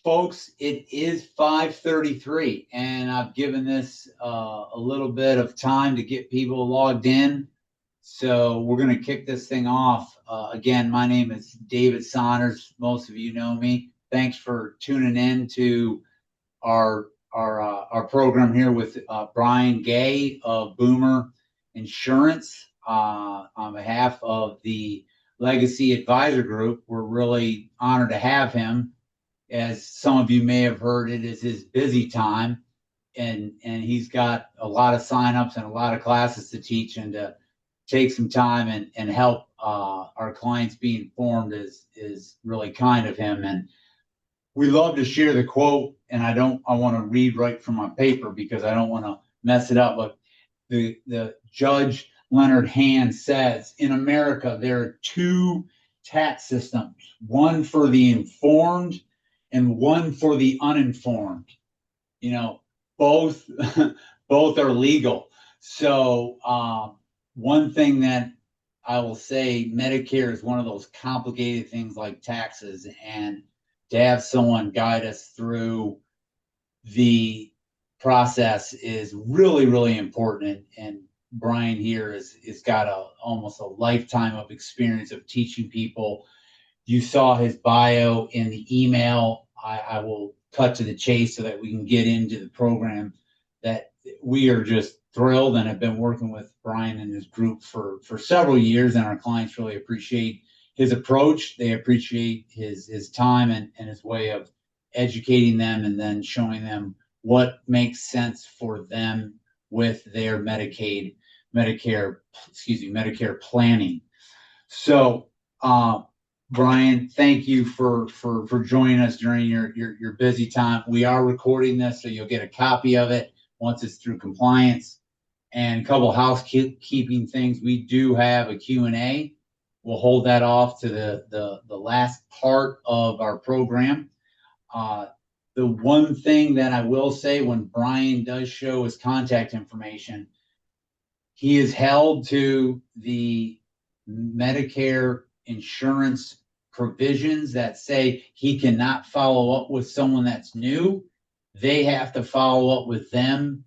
folks, it is 5:33, and I've given this a little bit of time to get people logged in. So we're going to kick this thing off. Again, my name is David Saunders. Most of you know me. Thanks for tuning in to our program here with Bryan Gay of Boomer Insurance on behalf of the Legacy Advisor Group. We're really honored to have him. As some of you may have heard, it is his busy time, and he's got a lot of signups and a lot of classes to teach, and to take some time and help our clients be informed is really kind of him. And we love to share the quote, and I want to read right from my paper because I don't want to mess it up. But the Judge Leonard Hand says, in America, there are two tax systems, one for the informed and one for the uninformed. You know, both both are legal. So one thing that I will say, Medicare is one of those complicated things like taxes, and to have someone guide us through the process is really, really important. And Bryan here is got almost a lifetime of experience of teaching people. You saw his bio in the email. I will cut to the chase so that we can get into the program. That we are just thrilled and have been working with Bryan and his group for several years, and our clients really appreciate his approach. They appreciate his time and his way of educating them and then showing them what makes sense for them with their Medicare planning. So, Bryan, thank you for joining us during your busy time. We are recording this, so you'll get a copy of it once it's through compliance. And a couple of housekeeping things. We do have a Q&A. We'll hold that off to the last part of our program. The one thing that I will say, when Bryan does show his contact information, he is held to the Medicare insurance provisions that say he cannot follow up with someone that's new. They have to follow up with him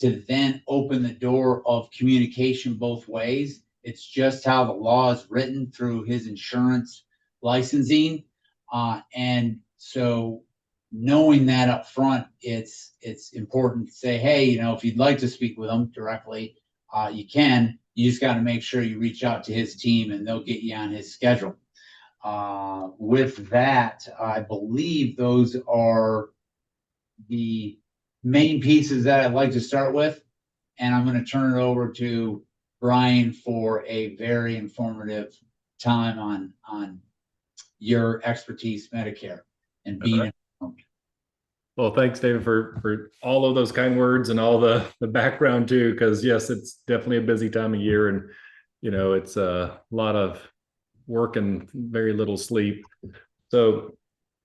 to then open the door of communication both ways. It's just how the law is written through his insurance licensing. And so knowing that up front, it's important to say, hey, if you'd like to speak with him directly, you can. You just got to make sure you reach out to his team and they'll get you on his schedule. With that, I believe those are the main pieces that I'd like to start with. And I'm going to turn it over to Bryan for a very informative time on your expertise, Medicare, and being informed. Well, thanks, David, for all of those kind words and all the background too, because yes, it's definitely a busy time of year, and it's a lot of work and very little sleep. So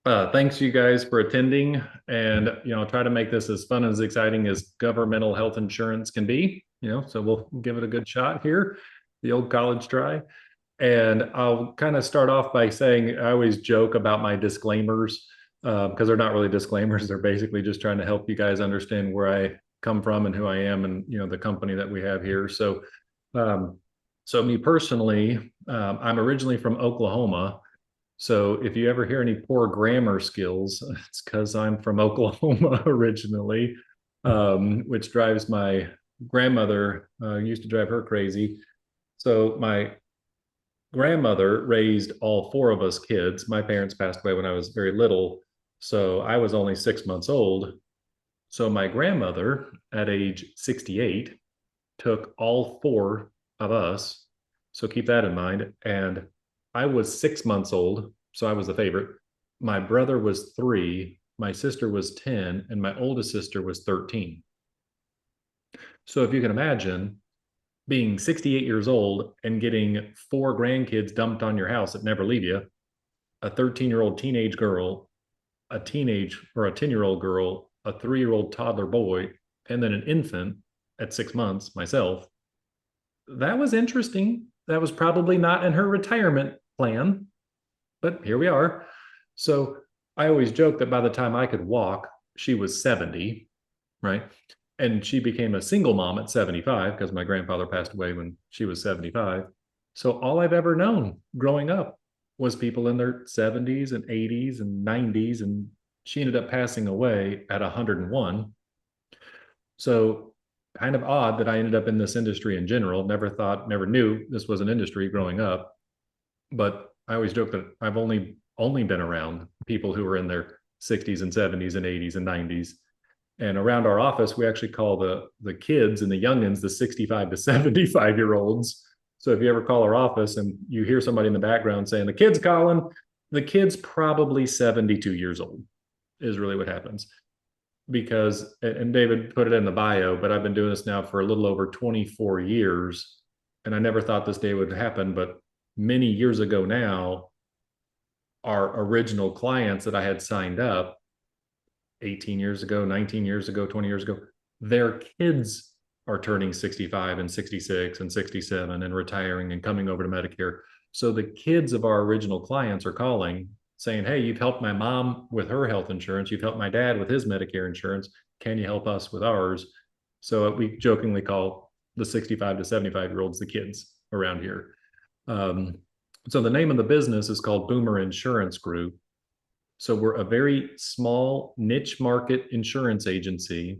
thanks you guys for attending, and I'll try to make this as fun and as exciting as governmental health insurance can be. So we'll give it a good shot here, the old college try. And I'll kind of start off by saying, I always joke about my disclaimers because they're not really disclaimers. They're basically just trying to help you guys understand where I come from and who I am, and the company that we have here. So me personally, I'm originally from Oklahoma. So if you ever hear any poor grammar skills, it's because I'm from Oklahoma originally, which drives my grandmother, used to drive her crazy. So my grandmother raised all four of us kids. My parents passed away when I was very little, so I was only 6 months old. So my grandmother, at age 68, took all four of us. So keep that in mind. And I was 6 months old, so I was the favorite. My brother was 3, my sister was 10, and my oldest sister was 13. So if you can imagine being 68 years old and getting 4 grandkids dumped on your house that never leave you, a 13-year-old teenage girl, a 10-year-old girl, a 3-year-old toddler boy, and then an infant at 6 months, myself. That was interesting. That was probably not in her retirement plan, but here we are. So I always joke that by the time I could walk, she was 70, right? And she became a single mom at 75 because my grandfather passed away when she was 75. So all I've ever known growing up was people in their 70s and 80s and 90s. And she ended up passing away at 101. So kind of odd that I ended up in this industry in general. Never thought, never knew this was an industry growing up. But I always joke that I've only been around people who are in their 60s and 70s and 80s and 90s. And around our office, we actually call the kids and the youngins the 65 to 75 year olds. So if you ever call our office and you hear somebody in the background saying the kid's calling, the kid's probably 72 years old is really what happens. Because, and David put it in the bio, but I've been doing this now for a little over 24 years. And I never thought this day would happen, but many years ago now, our original clients that I had signed up 18 years ago, 19 years ago, 20 years ago, their kids are turning 65 and 66 and 67 and retiring and coming over to Medicare. So the kids of our original clients are calling saying, hey, you've helped my mom with her health insurance. You've helped my dad with his Medicare insurance. Can you help us with ours? So we jokingly call the 65 to 75-year-olds the kids around here. So the name of the business is called Boomer Insurance Group. So we're a very small niche market insurance agency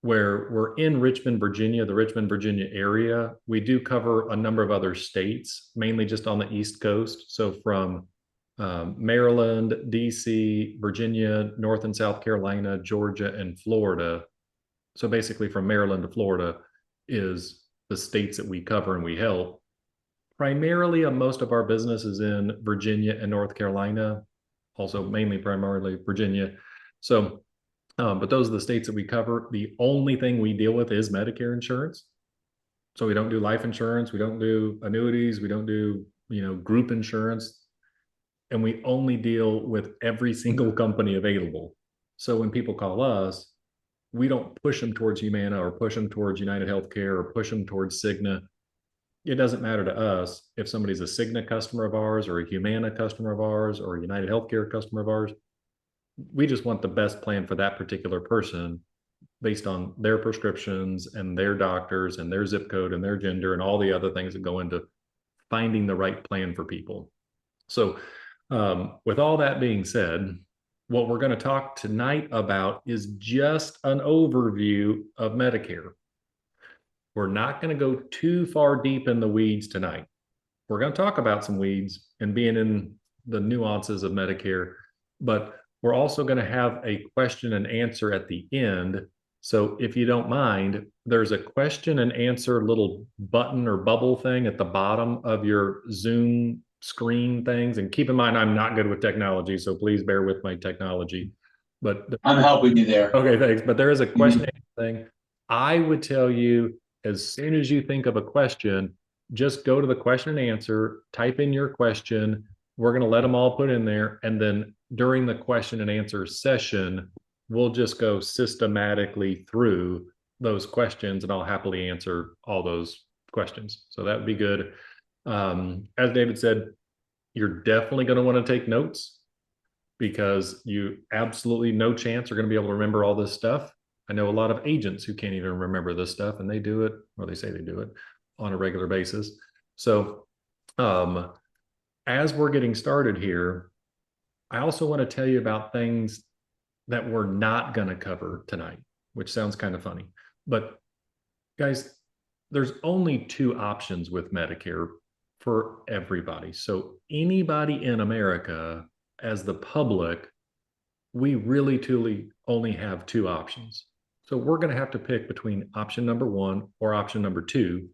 where we're in Richmond, Virginia, the Richmond, Virginia area. We do cover a number of other states, mainly just on the East Coast. So from Maryland, DC, Virginia, North and South Carolina, Georgia, and Florida. So basically from Maryland to Florida is the states that we cover and we help. Primarily, most of our business is in Virginia and North Carolina, also mainly primarily Virginia. So, but those are the states that we cover. The only thing we deal with is Medicare insurance. So we don't do life insurance, we don't do annuities, we don't do, group insurance, and we only deal with every single company available. So when people call us, we don't push them towards Humana or push them towards United Healthcare or push them towards Cigna. It doesn't matter to us if somebody's a Cigna customer of ours or a Humana customer of ours or a United Healthcare customer of ours. We just want the best plan for that particular person based on their prescriptions and their doctors and their zip code and their gender and all the other things that go into finding the right plan for people. So with all that being said, what we're going to talk tonight about is just an overview of Medicare. We're not going to go too far deep in the weeds tonight. We're going to talk about some weeds and being in the nuances of Medicare, but we're also going to have a question and answer at the end. So if you don't mind, there's a question and answer little button or bubble thing at the bottom of your Zoom screen things. And keep in mind, I'm not good with technology, so please bear with my technology. But I'm helping you there. okay, thanks. But there is a question thing. I would tell you as soon as you think of a question, just go to the question and answer, type in your question. We're going to let them all put in there. And then during the question and answer session, we'll just go systematically through those questions and I'll happily answer all those questions. So that would be good. As David said, you're definitely going to want to take notes because you absolutely no chance are going to be able to remember all this stuff. I know a lot of agents who can't even remember this stuff and they do it, or they say they do it on a regular basis. So as we're getting started here, I also want to tell you about things that we're not going to cover tonight, which sounds kind of funny. But guys, there's only two options with Medicare for everybody. So anybody in America, as the public, we really truly only have two options. So we're going to have to pick between option number one or option number two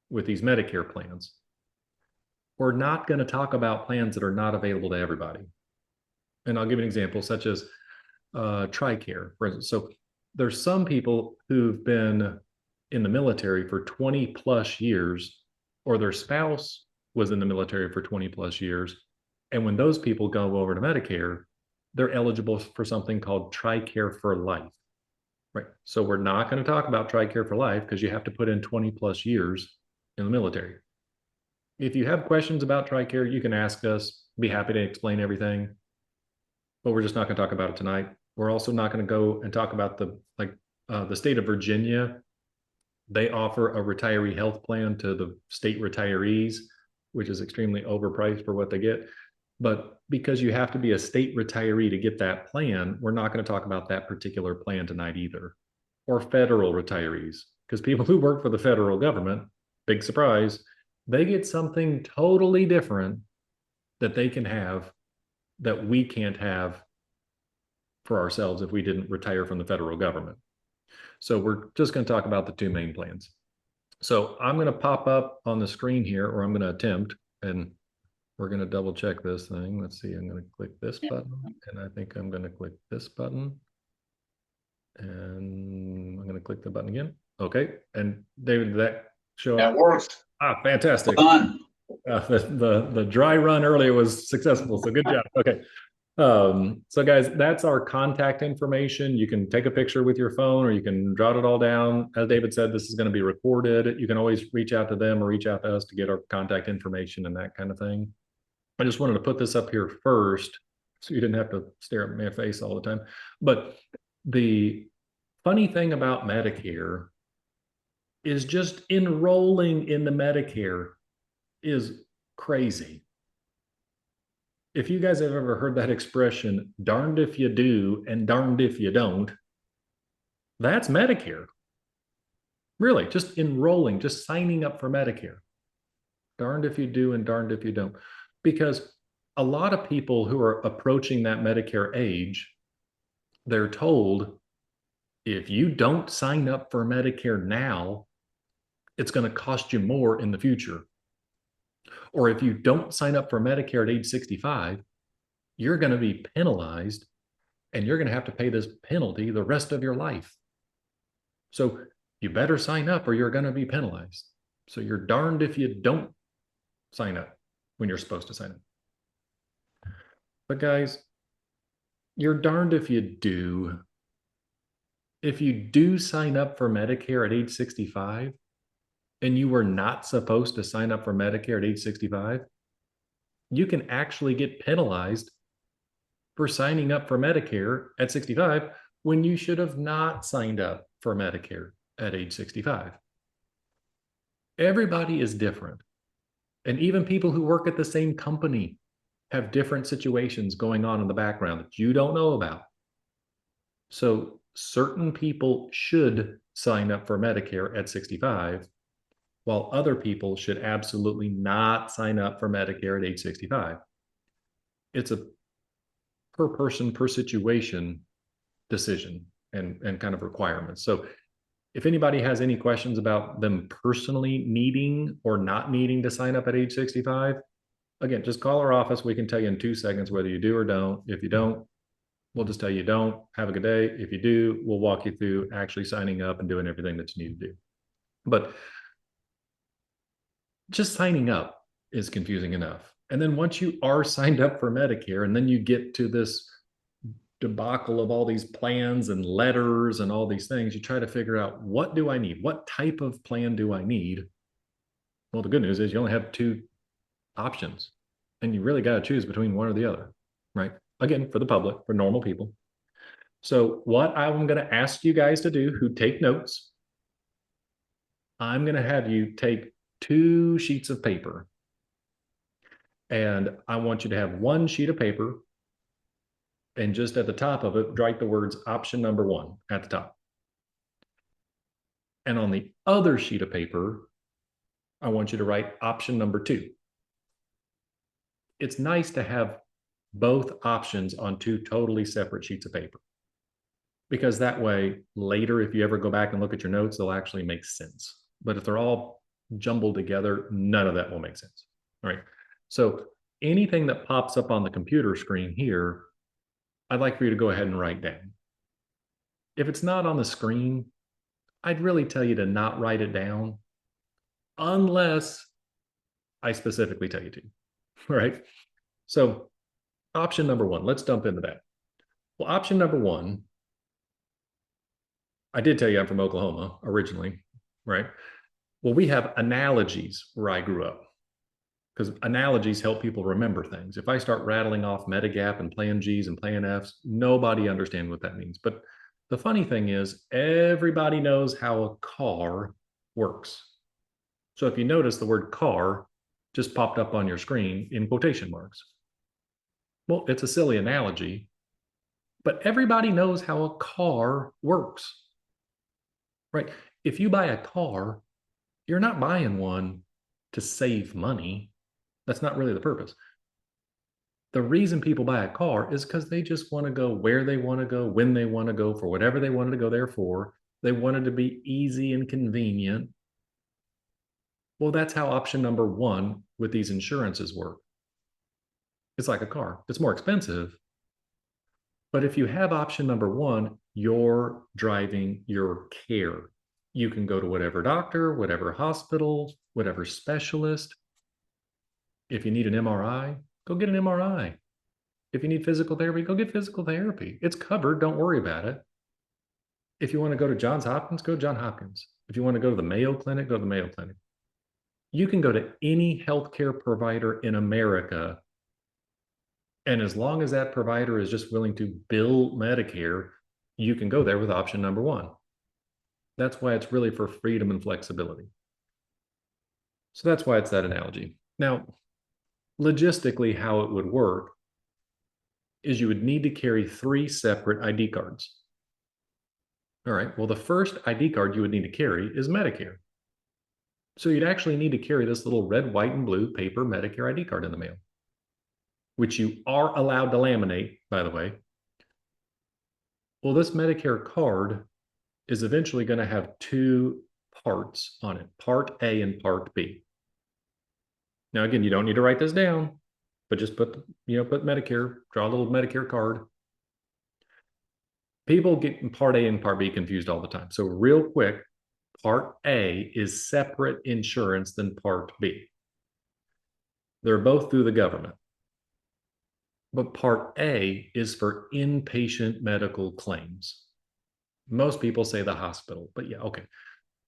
with these Medicare plans. We're not going to talk about plans that are not available to everybody. And I'll give an example, such as TRICARE, for instance. So there's some people who've been in the military for 20 plus years, or their spouse was in the military for 20 plus years. And when those people go over to Medicare, they're eligible for something called TRICARE for life. Right. So we're not going to talk about TRICARE for life because you have to put in 20 plus years in the military. If you have questions about TRICARE, you can ask us. Be happy to explain everything. but we're just not going to talk about it tonight. We're also not going to go and talk about the state of Virginia. They offer a retiree health plan to the state retirees, which is extremely overpriced for what they get. But because you have to be a state retiree to get that plan, we're not going to talk about that particular plan tonight either. Or federal retirees, because people who work for the federal government, big surprise, they get something totally different that they can have that we can't have for ourselves if we didn't retire from the federal government. So we're just going to talk about the two main plans. So I'm going to pop up on the screen here, or I'm going to attempt, and we're going to double check this thing. Let's see, I'm going to click this button, and I think I'm going to click this button. And I'm going to click the button again. Okay. And David, did that show up? That works. Fantastic. Done. The dry run earlier was successful. So good job. Okay. So guys, that's our contact information. You can take a picture with your phone or you can jot it all down. As David said, this is going to be recorded. You can always reach out to them or reach out to us to get our contact information and that kind of thing. I just wanted to put this up here first so you didn't have to stare at my face all the time. But the funny thing about Medicare is just enrolling in the Medicare is crazy. If you guys have ever heard that expression, darned if you do and darned if you don't, that's Medicare. Really, just enrolling, just signing up for Medicare. Darned if you do and darned if you don't. Because a lot of people who are approaching that Medicare age, they're told, if you don't sign up for Medicare now, it's going to cost you more in the future. Or if you don't sign up for Medicare at age 65, you're going to be penalized and you're going to have to pay this penalty the rest of your life. So you better sign up or you're going to be penalized. So you're darned if you don't sign up when you're supposed to sign up. But guys, you're darned if you do. If you do sign up for Medicare at age 65 and you were not supposed to sign up for Medicare at age 65, you can actually get penalized for signing up for Medicare at 65 when you should have not signed up for Medicare at age 65. Everybody is different. And even people who work at the same company have different situations going on in the background that you don't know about. So certain people should sign up for Medicare at 65, while other people should absolutely not sign up for Medicare at age 65. It's a per person, per situation decision and kind of requirements. So if anybody has any questions about them personally needing or not needing to sign up at age 65, again, just call our office. We can tell you in 2 seconds whether you do or don't. If you don't, we'll just tell you don't. Have a good day. If you do, we'll walk you through actually signing up and doing everything that you need to do. But just signing up is confusing enough. And then once you are signed up for Medicare, and then you get to this debacle of all these plans and letters and all these things, you try to figure out, what do I need? What type of plan do I need? Well, the good news is you only have 2 options, and you really got to choose between one or the other, right? Again, for the public, for normal people. So what I'm going to ask you guys to do who take notes, I'm going to have you take 2 sheets of paper, and I want you to have 1 sheet of paper, and just at the top of it, write the words option number 1 at the top. And on the other sheet of paper, I want you to write option number 2. It's nice to have both options on 2 totally separate sheets of paper, because that way later, if you ever go back and look at your notes, they'll actually make sense. But if they're all jumbled together, none of that will make sense. All right. So anything that pops up on the computer screen here, I'd like for you to go ahead and write down. If it's not on the screen, I'd really tell you to not write it down unless I specifically tell you to. All right. So option number 1, let's dump into that. Well, option number 1, I did tell you I'm from Oklahoma originally, right? Well, we have analogies where I grew up, because analogies help people remember things. If I start rattling off Medigap and Plan Gs and Plan Fs, nobody understands what that means. But the funny thing is, everybody knows how a car works. So if you notice, the word car just popped up on your screen in quotation marks. Well, it's a silly analogy, but everybody knows how a car works, right? If you buy a car, you're not buying one to save money. That's not really the purpose. The reason people buy a car is because they just want to go where they want to go, when they want to go, for whatever they wanted to go there for. They wanted to be easy and convenient. Well, that's how option number one with these insurances work. It's like a car. It's more expensive. But if you have option number one, you're driving your care. You can go to whatever doctor, whatever hospital, whatever specialist. If you need an MRI, go get an MRI. If you need physical therapy, go get physical therapy. It's covered. Don't worry about it. If you want to go to Johns Hopkins, go to Johns Hopkins. If you want to go to the Mayo Clinic, go to the Mayo Clinic. You can go to any healthcare provider in America. And as long as that provider is just willing to bill Medicare, you can go there with option number one. That's why it's really for freedom and flexibility. So that's why it's that analogy. Now, logistically, how it would work is you would need to carry 3 separate ID cards. All right, well, the first ID card you would need to carry is Medicare. So you'd actually need to carry this little red, white, and blue paper Medicare ID card in the mail, which you are allowed to laminate, by the way. Well, this Medicare card is eventually going to have 2 parts on it, Part A and Part B. Now, again, you don't need to write this down, but just put Medicare, draw a little Medicare card. People get Part A and Part B confused all the time. So real quick, Part A is separate insurance than Part B. They're both through the government. But Part A is for inpatient medical claims. Most people say the hospital, but yeah, okay.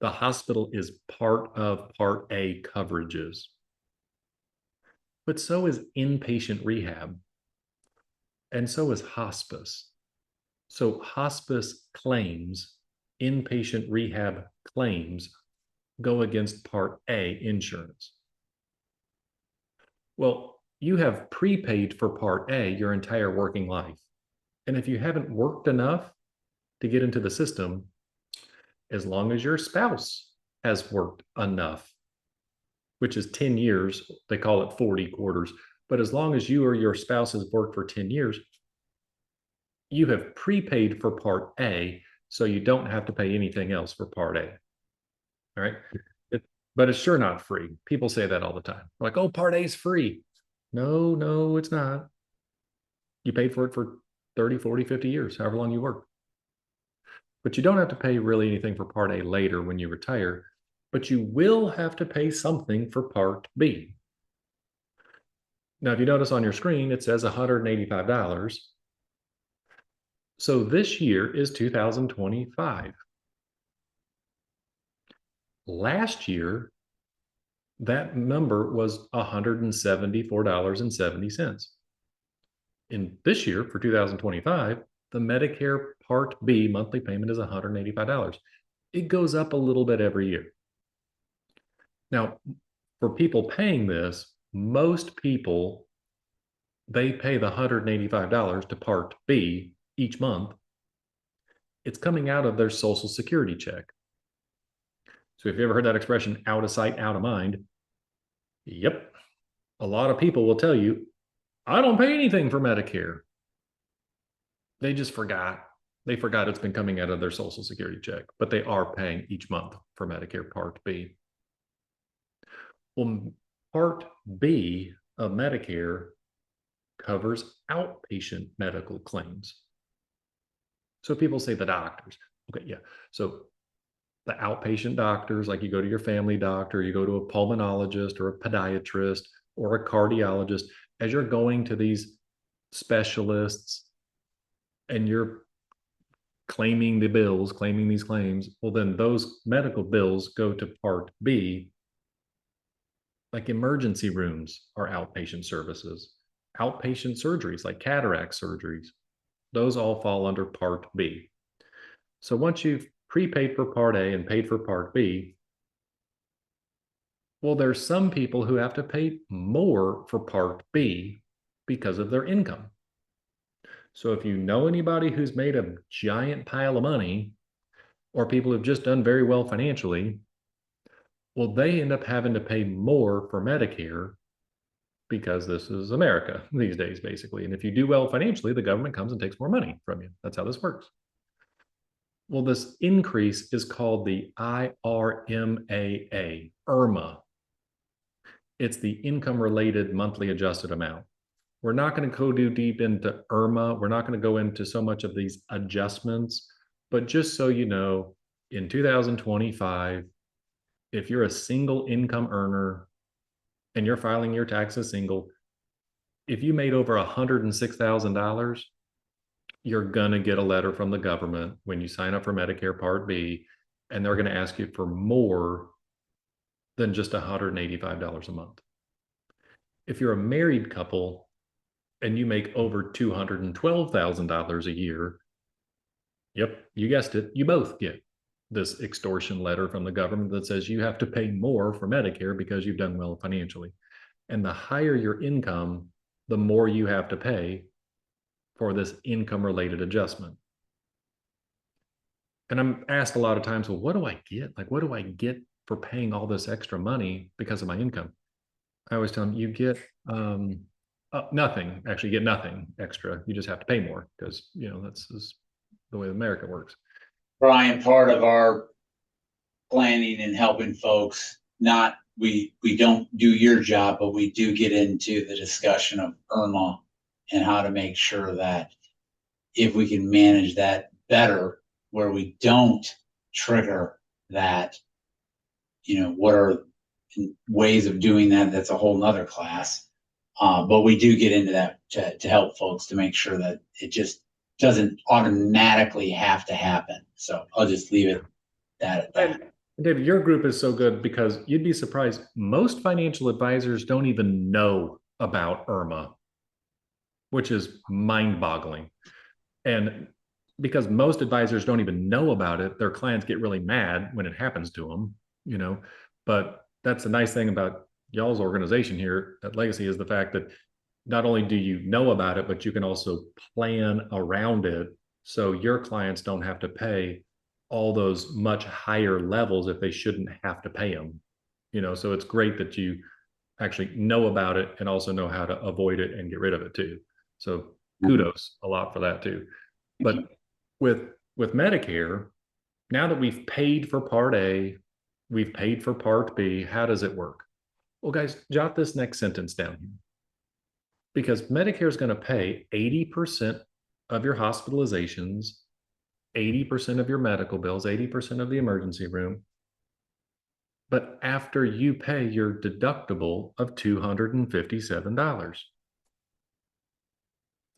The hospital is part of Part A coverages. But so is inpatient rehab. And so is hospice. So hospice claims, inpatient rehab claims go against Part A insurance. Well, you have prepaid for Part A your entire working life. And if you haven't worked enough to get into the system, as long as your spouse has worked enough, which is 10 years, they call it 40 quarters, but as long as you or your spouse has worked for 10 years, you have prepaid for Part A, so you don't have to pay anything else for Part A. All right. But it's sure not free. People say that all the time. Like, oh, Part A is free. No, it's not. You paid for it for 30, 40, 50 years, however long you work. But you don't have to pay really anything for Part A later when you retire, but you will have to pay something for Part B. Now, if you notice on your screen, it says $185. So this year is 2025. Last year, that number was $174.70. In this year, for 2025, the Medicare Part B monthly payment is $185. It goes up a little bit every year. Now, for people paying this, most people, they pay the $185 to Part B each month. It's coming out of their Social Security check. So if you ever heard that expression, out of sight, out of mind, yep. A lot of people will tell you, I don't pay anything for Medicare. They just forgot. They forgot it's been coming out of their Social Security check, but they are paying each month for Medicare Part B. Well, Part B of Medicare covers outpatient medical claims. So people say the doctors. Okay, yeah. So the outpatient doctors, like you go to your family doctor, you go to a pulmonologist or a podiatrist or a cardiologist, as you're going to these specialists and you're claiming the bills, claiming these claims, well, then those medical bills go to Part B. like emergency rooms are outpatient services. Outpatient surgeries like cataract surgeries, those all fall under Part B. So once you've prepaid for Part A and paid for Part B, well, there's some people who have to pay more for Part B because of their income. So if you know anybody who's made a giant pile of money, or people who've just done very well financially, well, they end up having to pay more for Medicare because this is America these days, basically. And if you do well financially, the government comes and takes more money from you. That's how this works. Well, this increase is called the IRMAA. It's the income related monthly adjusted amount. We're not going to go too deep into IRMA. We're not going to go into so much of these adjustments, but just so you know, in 2025, if you're a single income earner and you're filing your taxes single, if you made over $106,000, you're going to get a letter from the government when you sign up for Medicare Part B, and they're going to ask you for more than just $185 a month. If you're a married couple and you make over $212,000 a year, yep, you guessed it, you both get this extortion letter from the government that says you have to pay more for Medicare because you've done well financially. And the higher your income, the more you have to pay for this income related adjustment. And I'm asked a lot of times, well, what do I get? Like, what do I get for paying all this extra money because of my income? I always tell them you get nothing. Actually, you get nothing extra. You just have to pay more because, you know, that's the way America works. Bryan, part of our planning and helping folks, not we don't do your job, but we do get into the discussion of IRMA and how to make sure that if we can manage that better, where we don't trigger that, you know, what are ways of doing that? That's a whole nother class. But we do get into that to help folks to make sure that it just doesn't automatically have to happen. So I'll just leave it at that. David, your group is so good because you'd be surprised. Most financial advisors don't even know about IRMA, which is mind-boggling. And because most advisors don't even know about it, their clients get really mad when it happens to them, you know. But that's the nice thing about y'all's organization here at Legacy is the fact that not only do you know about it, but you can also plan around it so your clients don't have to pay all those much higher levels if they shouldn't have to pay them. You know, so it's great that you actually know about it and also know how to avoid it and get rid of it too. So kudos a lot for that too. But with Medicare, now that we've paid for Part A, we've paid for Part B, how does it work? Well, guys, jot this next sentence down here. Because Medicare is going to pay 80% of your hospitalizations, 80% of your medical bills, 80% of the emergency room. But after you pay your deductible of $257.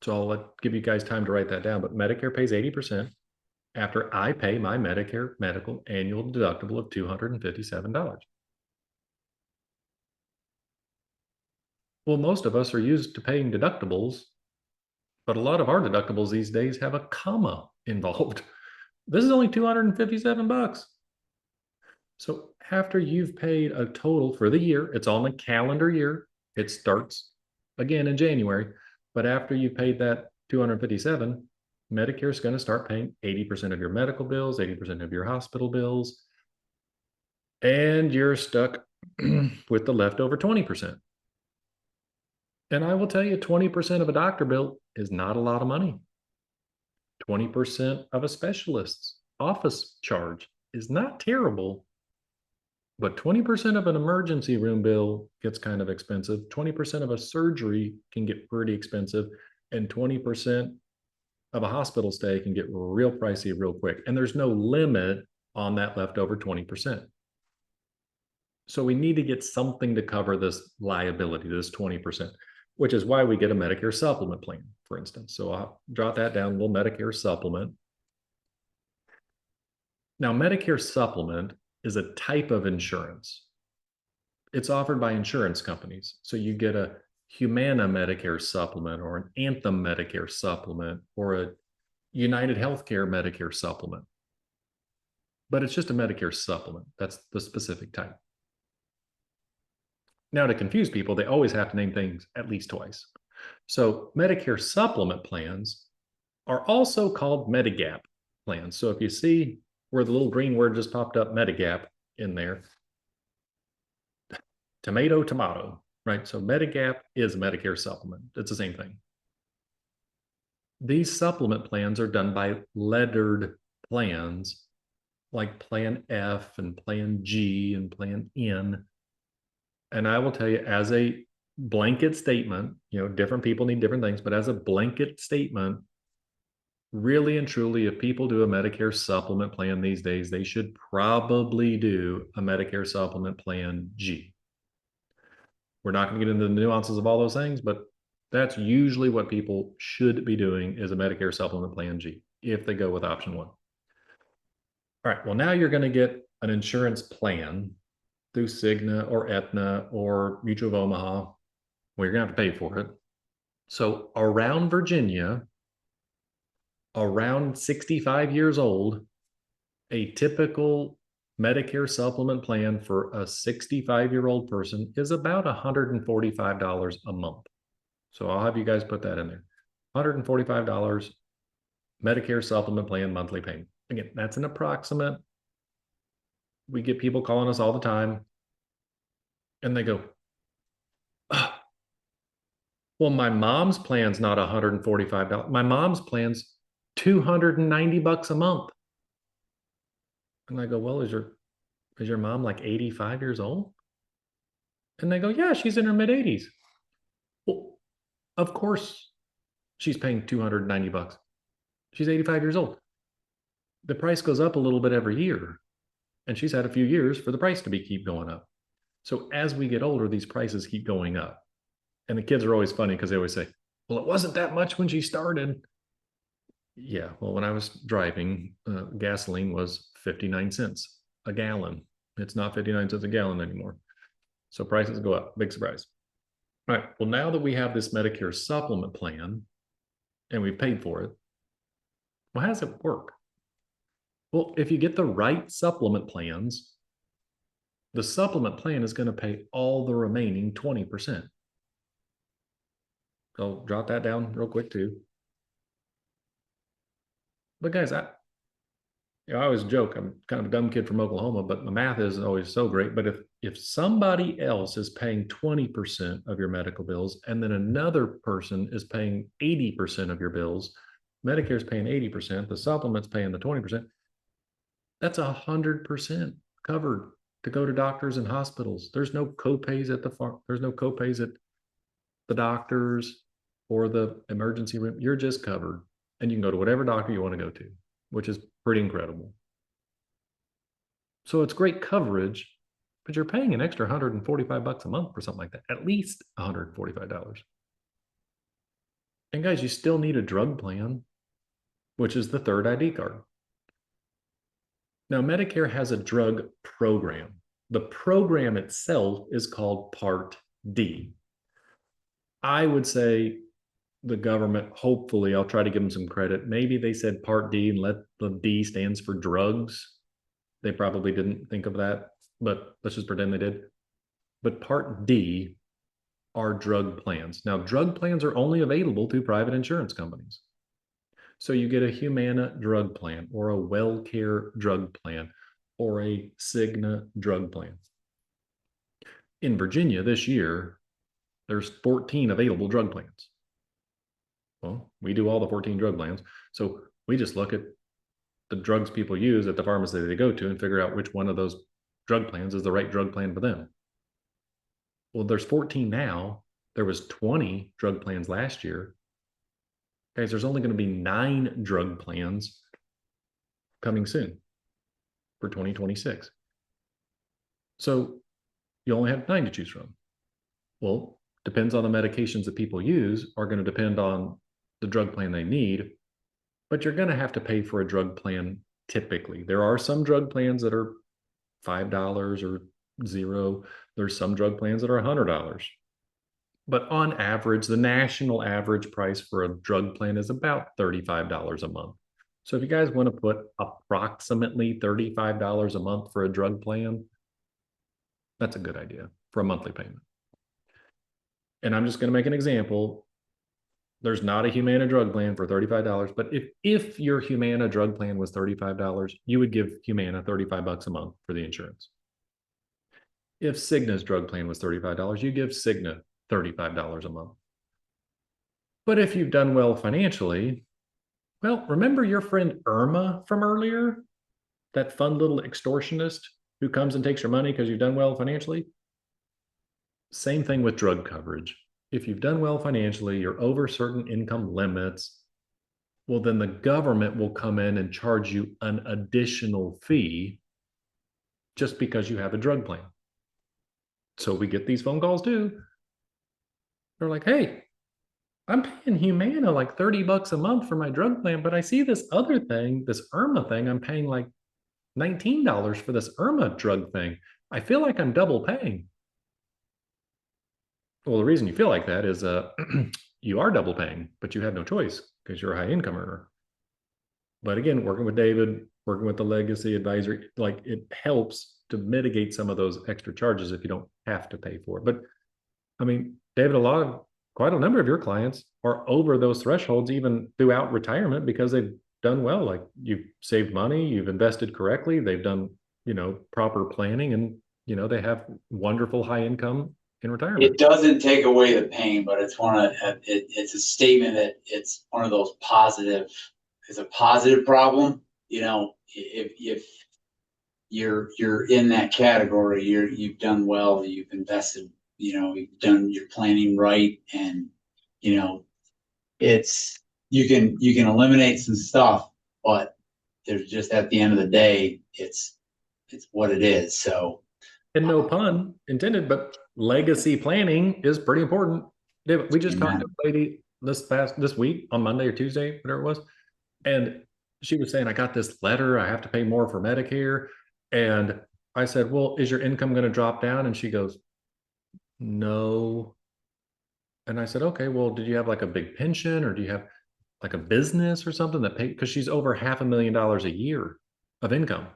So I'll give you guys time to write that down. But Medicare pays 80% after I pay my Medicare medical annual deductible of $257. Well, most of us are used to paying deductibles, but a lot of our deductibles these days have a comma involved. This is only $257. So after you've paid a total for the year, it's on the calendar year. It starts again in January, but after you paid that 257, Medicare is going to start paying 80% of your medical bills, 80% of your hospital bills, and you're stuck with the leftover 20%. And I will tell you, 20% of a doctor bill is not a lot of money. 20% of a specialist's office charge is not terrible, but 20% of an emergency room bill gets kind of expensive. 20% of a surgery can get pretty expensive, and 20% of a hospital stay can get real pricey real quick. And there's no limit on that leftover 20%. So we need to get something to cover this liability, this 20%, which is why we get a Medicare supplement plan, for instance. So I'll jot that down, a little Medicare supplement. Now, Medicare supplement is a type of insurance. It's offered by insurance companies. So you get a Humana Medicare supplement or an Anthem Medicare supplement or a United Healthcare Medicare supplement. But it's just a Medicare supplement. That's the specific type. Now, to confuse people, they always have to name things at least twice. So Medicare supplement plans are also called Medigap plans. So if you see where the little green word just popped up, Medigap in there, tomato, right? So Medigap is a Medicare supplement. It's the same thing. These supplement plans are done by lettered plans like Plan F and Plan G and Plan N. And I will tell you, as a blanket statement, different people need different things, but as a blanket statement, really and truly, if people do a Medicare supplement plan these days, they should probably do a Medicare supplement plan G. We're not going to get into the nuances of all those things, but that's usually what people should be doing is a Medicare supplement plan G if they go with option one. All right, well, now you're going to get an insurance plan through Cigna or Aetna or Mutual of Omaha, where you're going to have to pay for it. So around Virginia, around 65 years old, a typical Medicare supplement plan for a 65-year-old person is about $145 a month. So I'll have you guys put that in there. $145 Medicare supplement plan monthly payment. Again, that's an approximate. We get people calling us all the time and they go, oh, well, my mom's plan's not $145. My mom's plan's $290 a month. And I go, well, is your mom like 85 years old? And they go, yeah, she's in her mid 80s. Well, of course she's paying $290. She's 85 years old. The price goes up a little bit every year. And she's had a few years for the price to keep going up. So as we get older, these prices keep going up. And the kids are always funny because they always say, well, it wasn't that much when she started. Yeah, well, when I was driving, gasoline was 59 cents a gallon. It's not 59 cents a gallon anymore. So prices go up. Big surprise. All right. Well, now that we have this Medicare supplement plan and we've paid for it, well, how does it work? Well, if you get the right supplement plans, the supplement plan is going to pay all the remaining 20%. So jot that down real quick too. But guys, I always joke, I'm kind of a dumb kid from Oklahoma, but my math isn't always so great. But if somebody else is paying 20% of your medical bills and then another person is paying 80% of your bills, Medicare's paying 80%, the supplement's paying the 20%, that's 100% covered to go to doctors and hospitals. There's no copays at the farm. There's no copays at the doctors or the emergency room. You're just covered. And you can go to whatever doctor you want to go to, which is pretty incredible. So it's great coverage, but you're paying an extra $145 a month for something like that, at least $145. And guys, you still need a drug plan, which is the third ID card. Now, Medicare has a drug program. The program itself is called Part D. I would say the government, hopefully, I'll try to give them some credit. Maybe they said Part D and let the D stands for drugs. They probably didn't think of that, but let's just pretend they did. But Part D are drug plans. Now, drug plans are only available through private insurance companies. So you get a Humana drug plan or a WellCare drug plan or a Cigna drug plan. In Virginia this year, there's 14 available drug plans. Well, we do all the 14 drug plans. So we just look at the drugs people use at the pharmacy they go to and figure out which one of those drug plans is the right drug plan for them. Well, there's 14 now. There was 20 drug plans last year. Guys, there's only going to be 9 drug plans coming soon for 2026. So you only have 9 to choose from. Well, depends on the medications that people use are going to depend on the drug plan they need, but you're going to have to pay for a drug plan typically. There are some drug plans that are $5 or $0. There's some drug plans that are $100. But on average, the national average price for a drug plan is about $35 a month. So if you guys want to put approximately $35 a month for a drug plan, that's a good idea for a monthly payment. And I'm just going to make an example. There's not a Humana drug plan for $35, but if your Humana drug plan was $35, you would give Humana $35 a month for the insurance. If Cigna's drug plan was $35, you give Cigna $35 a month. But if you've done well financially, well, remember your friend Irma from earlier? That fun little extortionist who comes and takes your money because you've done well financially? Same thing with drug coverage. If you've done well financially, you're over certain income limits, well, then the government will come in and charge you an additional fee just because you have a drug plan. So we get these phone calls too. They're like, hey, I'm paying Humana like $30 a month for my drug plan, but I see this other thing, this Irma thing, I'm paying like $19 for this Irma drug thing. I feel like I'm double paying. Well, the reason you feel like that is you are double paying, but you have no choice because you're a high income earner. But again, working with David, working with the legacy advisor, like it helps to mitigate some of those extra charges if you don't have to pay for it. But I mean, David, quite a number of your clients are over those thresholds even throughout retirement because they've done well. Like you've saved money, you've invested correctly, they've done, proper planning, and they have wonderful high income in retirement. It doesn't take away the pain, but it's it's a statement that it's one of those positive. It's a positive problem. If you're in that category, you've done well, you've invested, you've done your planning right, and it's you can eliminate some stuff, but there's just at the end of the day, it's what it is. So, and no pun intended, but legacy planning is pretty important. David, we just talked to a lady this week on Monday or Tuesday, whatever it was, and she was saying, I got this letter, I have to pay more for Medicare. And I said, well, is your income going to drop down? And she goes, no. And I said, okay, well, did you have like a big pension, or do you have like a business or something that paid? Because she's over $500,000 a year of income.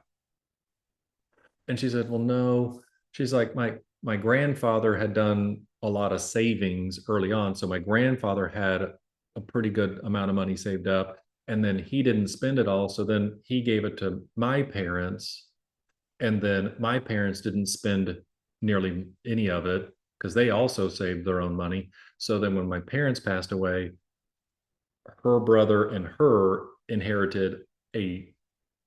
And she said, well, no. She's like, my grandfather had done a lot of savings early on. So my grandfather had a pretty good amount of money saved up, and then he didn't spend it all. So then he gave it to my parents. And then my parents didn't spend nearly any of it because they also saved their own money. So then when my parents passed away, her brother and her inherited a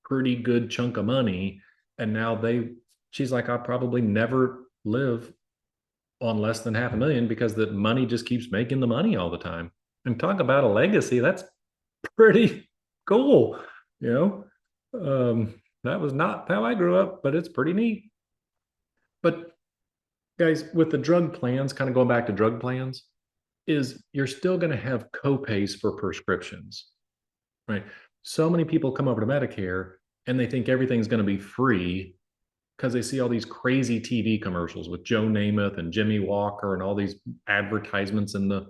pretty good chunk of money. And now she's like, I probably never live on less than $500,000 because the money just keeps making the money all the time. And talk about a legacy, that's pretty cool, that was not how I grew up, but it's pretty neat. But guys, with the drug plans, kind of going back to drug plans, is you're still going to have copays for prescriptions, right? So many people come over to Medicare and they think everything's going to be free because they see all these crazy TV commercials with Joe Namath and Jimmy Walker and all these advertisements in the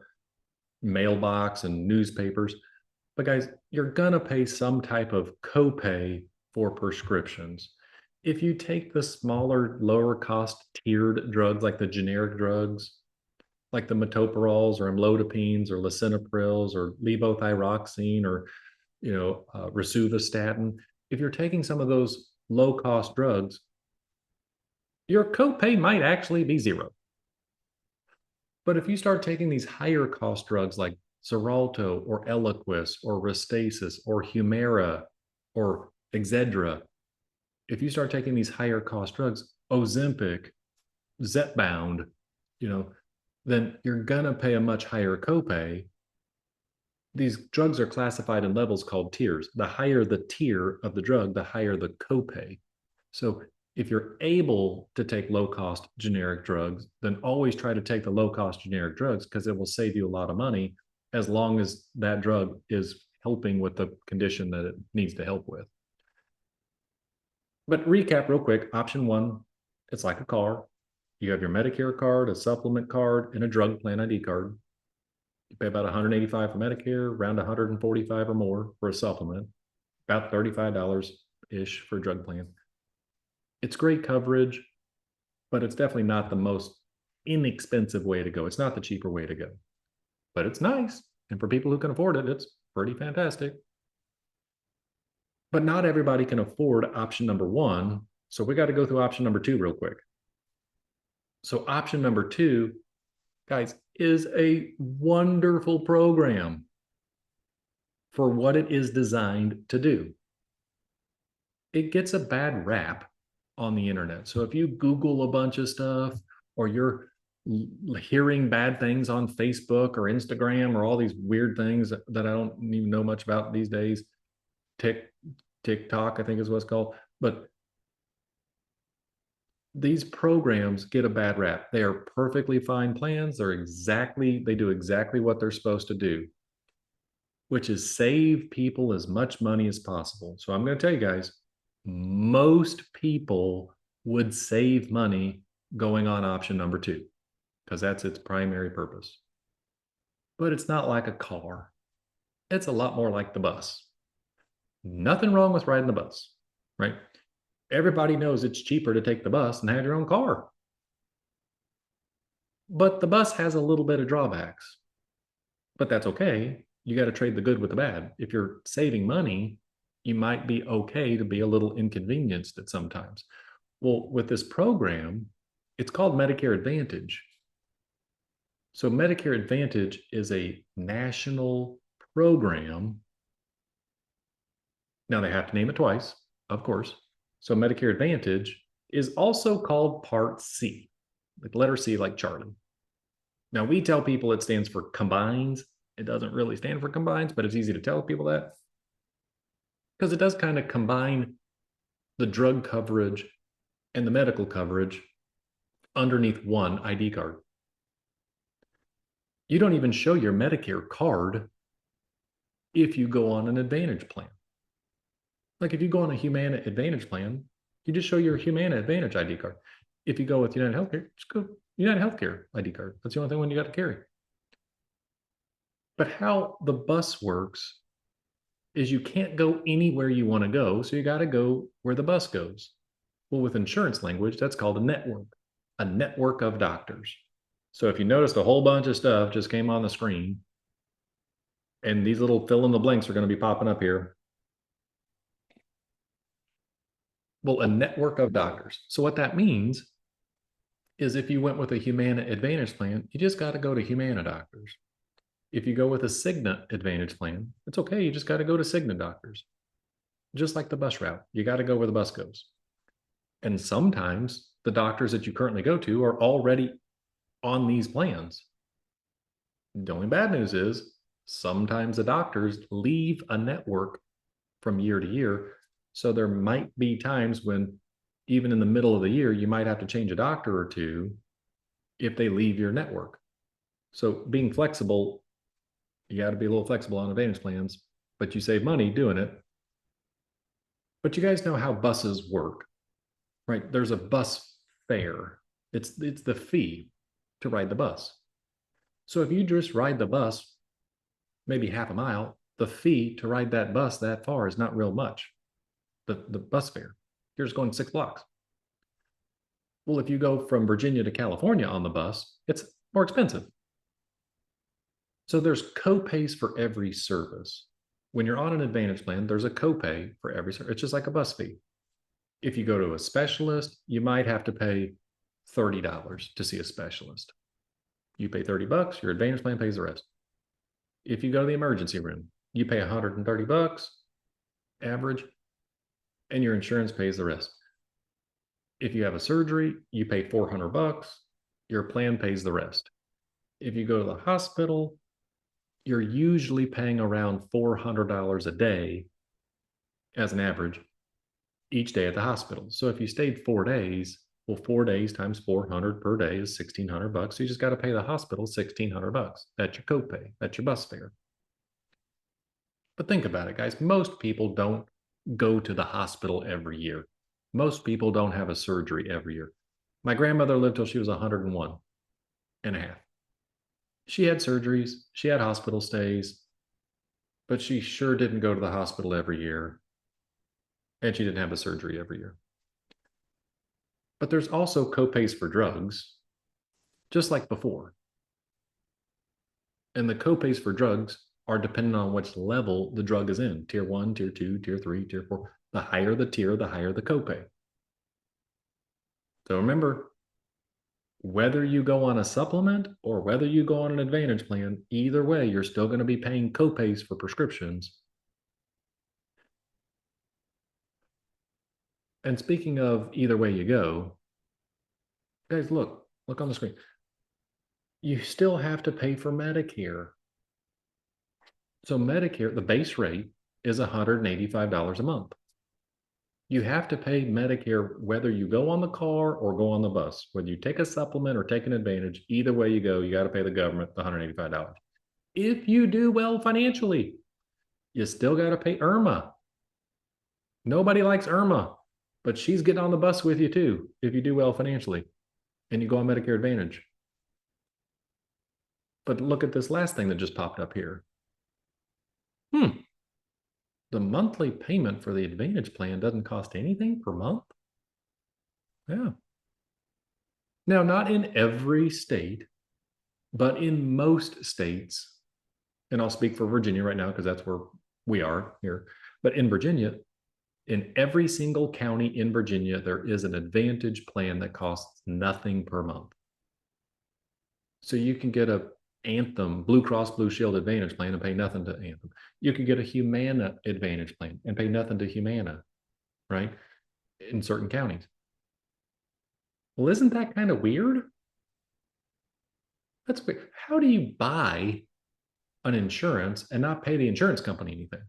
mailbox and newspapers. But guys, you're going to pay some type of copay for prescriptions. If you take the smaller, lower cost tiered drugs, like the generic drugs, like the metoprolols or amlodipines or lisinoprils or levothyroxine or, rosuvastatin, if you're taking some of those low cost drugs, your copay might actually be zero. But if you start taking these higher cost drugs like Xarelto or Eliquis or Restasis or Humira or Excedra, if you start taking these higher cost drugs, Ozempic, Zepbound, then you're going to pay a much higher copay. These drugs are classified in levels called tiers. The higher the tier of the drug, the higher the copay. So if you're able to take low-cost generic drugs, then always try to take the low-cost generic drugs because it will save you a lot of money as long as that drug is helping with the condition that it needs to help with. But recap real quick, option one, it's like a car. You have your Medicare card, a supplement card, and a drug plan ID card. You pay about $185 for Medicare, around $145 or more for a supplement, about $35-ish for a drug plan. It's great coverage, but it's definitely not the most inexpensive way to go. It's not the cheaper way to go, but it's nice. And for people who can afford it, it's pretty fantastic. But not everybody can afford option number one. So we got to go through option number two real quick. So option number two, guys, is a wonderful program for what it is designed to do. It gets a bad rap on the internet. So if you Google a bunch of stuff, or you're hearing bad things on Facebook or Instagram or all these weird things that I don't even know much about these days, TikTok, I think is what it's called. But these programs get a bad rap. They are perfectly fine plans. They do exactly what they're supposed to do, which is save people as much money as possible. So I'm going to tell you guys, most people would save money going on option number two, because that's its primary purpose. But it's not like a car. It's a lot more like the bus. Nothing wrong with riding the bus, right? Everybody knows it's cheaper to take the bus and have your own car. But the bus has a little bit of drawbacks. But that's okay. You got to trade the good with the bad. If you're saving money, you might be okay to be a little inconvenienced at sometimes. Well, with this program, it's called Medicare Advantage. So Medicare Advantage is a national program. Now they have to name it twice, of course. So Medicare Advantage is also called Part C, like letter C, like Charlie. Now we tell people it stands for combines. It doesn't really stand for combines, but it's easy to tell people that because it does kind of combine the drug coverage and the medical coverage underneath one ID card. You don't even show your Medicare card if you go on an Advantage plan. Like if you go on a Humana Advantage plan, you just show your Humana Advantage ID card. If you go with United Healthcare, just go United Healthcare ID card. That's the only thing one you got to carry. But how the bus works is you can't go anywhere you want to go, so you got to go where the bus goes. Well, with insurance language, that's called a network of doctors. So if you noticed, a whole bunch of stuff just came on the screen, and these little fill in the blanks are going to be popping up here. Well, a network of doctors. So what that means is if you went with a Humana Advantage plan, you just got to go to Humana doctors. If you go with a Cigna Advantage plan, it's okay. You just got to go to Cigna doctors. Just like the bus route, you got to go where the bus goes. And sometimes the doctors that you currently go to are already on these plans. The only bad news is sometimes the doctors leave a network from year to year. So there might be times when even in the middle of the year, you might have to change a doctor or two if they leave your network. So being flexible, you got to be a little flexible on Advantage plans, but you save money doing it. But you guys know how buses work, right? There's a bus fare. It's the fee to ride the bus. So if you just ride the bus, maybe half a mile, the fee to ride that bus that far is not real much. The bus fare, you're just going 6 blocks. Well, if you go from Virginia to California on the bus, it's more expensive. So there's co-pays for every service. When you're on an Advantage plan, there's a copay for every service. It's just like a bus fee. If you go to a specialist, you might have to pay $30 to see a specialist. You pay $30, your Advantage plan pays the rest. If you go to the emergency room, you pay $130 average, and your insurance pays the rest. If you have a surgery, you pay $400, your plan pays the rest. If you go to the hospital, you're usually paying around $400 a day as an average each day at the hospital. So if you stayed 4 days, well, 4 days times 400 per day is $1,600. So you just got to pay the hospital $1,600. That's your copay. That's your bus fare. But think about it, guys. Most people don't go to the hospital every year. Most people don't have a surgery every year. My grandmother lived till she was 101 and a half. She had surgeries, she had hospital stays, but she sure didn't go to the hospital every year. And she didn't have a surgery every year. But there's also copays for drugs, just like before. And the copays for drugs are dependent on which level the drug is in, tier 1, tier 2, tier 3, tier 4. The higher the tier, the higher the copay. So remember, whether you go on a supplement or whether you go on an Advantage plan, either way, you're still going to be paying copays for prescriptions. And speaking of either way you go, guys, look on the screen. You still have to pay for Medicare. So Medicare, the base rate is $185 a month. You have to pay Medicare whether you go on the car or go on the bus. Whether you take a supplement or take an Advantage, either way you go, you got to pay the government the $185. If you do well financially, you still got to pay Irma. Nobody likes Irma, but she's getting on the bus with you too if you do well financially and you go on Medicare Advantage. But look at this last thing that just popped up here. The monthly payment for the Advantage plan doesn't cost anything per month? Yeah. Now, not in every state, but in most states, and I'll speak for Virginia right now because that's where we are here, but in Virginia, in every single county in Virginia, there is an Advantage plan that costs nothing per month. So you can get a Anthem, Blue Cross Blue Shield Advantage plan and pay nothing to Anthem. You can get a Humana Advantage plan and pay nothing to Humana, right? In certain counties. Well, isn't that kind of weird? That's weird. How do you buy an insurance and not pay the insurance company anything?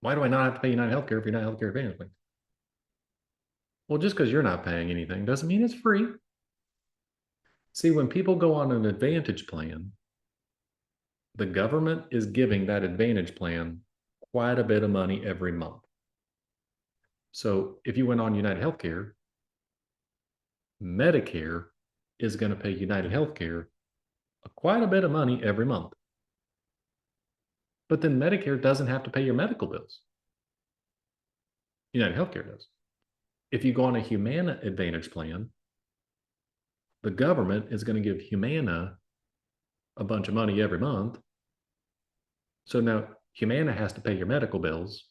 Why do I not have to pay United Healthcare if you're not Healthcare Advantage plan? Well, just because you're not paying anything doesn't mean it's free. See, when people go on an Advantage plan, the government is giving that Advantage plan quite a bit of money every month. So if you went on United Healthcare, Medicare is going to pay United Healthcare quite a bit of money every month. But then Medicare doesn't have to pay your medical bills. United Healthcare does. If you go on a Humana Advantage plan, the government is going to give Humana a bunch of money every month. So now Humana has to pay your medical bills,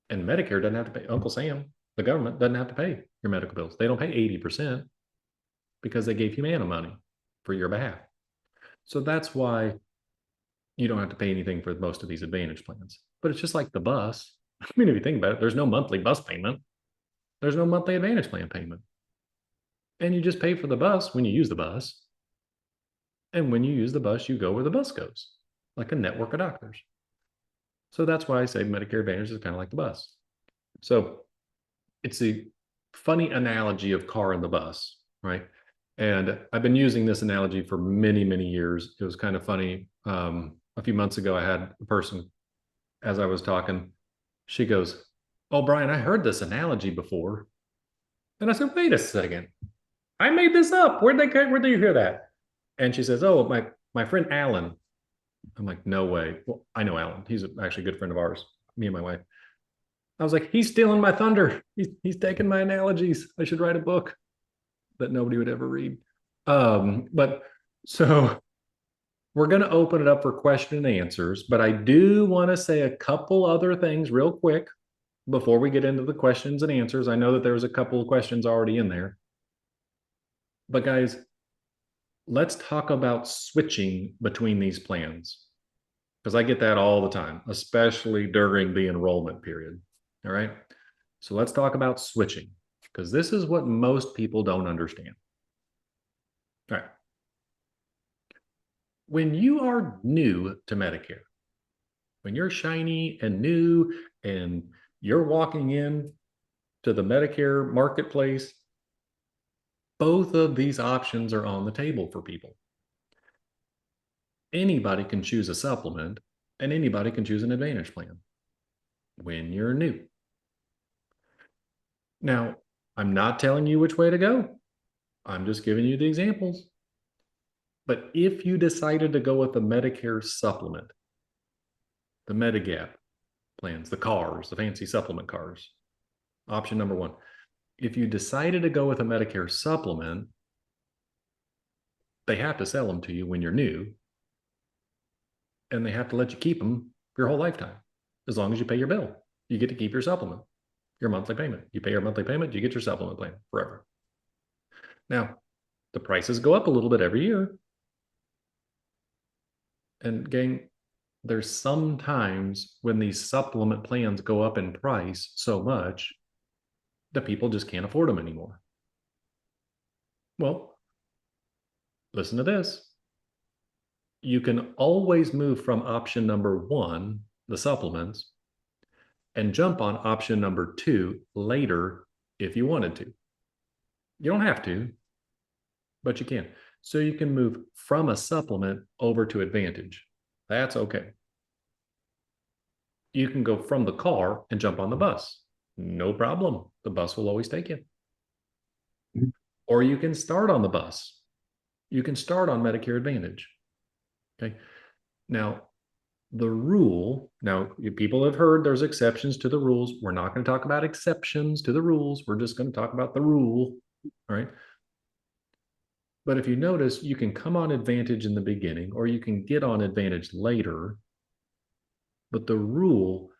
and Medicare doesn't have to pay. Uncle Sam, the government doesn't have to pay your medical bills. They don't pay 80% because they gave Humana money for your behalf. So that's why you don't have to pay anything for most of these Advantage plans. But it's just like the bus. I mean, if you think about it, there's no monthly bus payment. There's no monthly Advantage plan payment. And you just pay for the bus when you use the bus. And when you use the bus, you go where the bus goes, like a network of doctors. So that's why I say Medicare Advantage is kind of like the bus. So it's a funny analogy of car and the bus, right? And I've been using this analogy for many, many years. It was kind of funny. A few months ago, I had a person, as I was talking, she goes, "Oh, Bryan, I heard this analogy before." And I said, "Wait a second. I made this up. Where'd you hear that?" And she says, "Oh, my friend Alan." I'm like, "No way." Well, I know Alan. He's actually a good friend of ours, me and my wife. I was like, "He's stealing my thunder. He's taking my analogies. I should write a book that nobody would ever read." But so we're going to open it up for question and answers, but I do want to say a couple other things real quick before we get into the questions and answers. I know that there was a couple of questions already in there, but guys, let's talk about switching between these plans, because I get that all the time, especially during the enrollment period. All right. So let's talk about switching, because this is what most people don't understand. All right. When you are new to Medicare, when you're shiny and new and you're walking in to the Medicare marketplace, both of these options are on the table for people. Anybody can choose a supplement and anybody can choose an Advantage plan when you're new. Now, I'm not telling you which way to go. I'm just giving you the examples. But if you decided to go with the Medicare supplement, the Medigap plans, the cars, the fancy supplement cars, option number one. If you decided to go with a Medicare supplement, they have to sell them to you when you're new, and they have to let you keep them your whole lifetime. As long as you pay your bill, you get to keep your supplement, your monthly payment. You pay your monthly payment, you get your supplement plan forever. Now, the prices go up a little bit every year. And gang, there's some times when these supplement plans go up in price so much that people just can't afford them anymore. Well, listen to this. You can always move from option number one, the supplements, and jump on option number two later if you wanted to. You don't have to, but you can. So you can move from a supplement over to Advantage. That's okay. You can go from the car and jump on the bus. No problem. The bus will always take you. Or you can start on the bus. You can start on Medicare Advantage. Okay. Now, the rule, now people have heard there's exceptions to the rules. We're not going to talk about exceptions to the rules. We're just going to talk about the rule. All right. But if you notice, you can come on Advantage in the beginning, or you can get on Advantage later. But the rule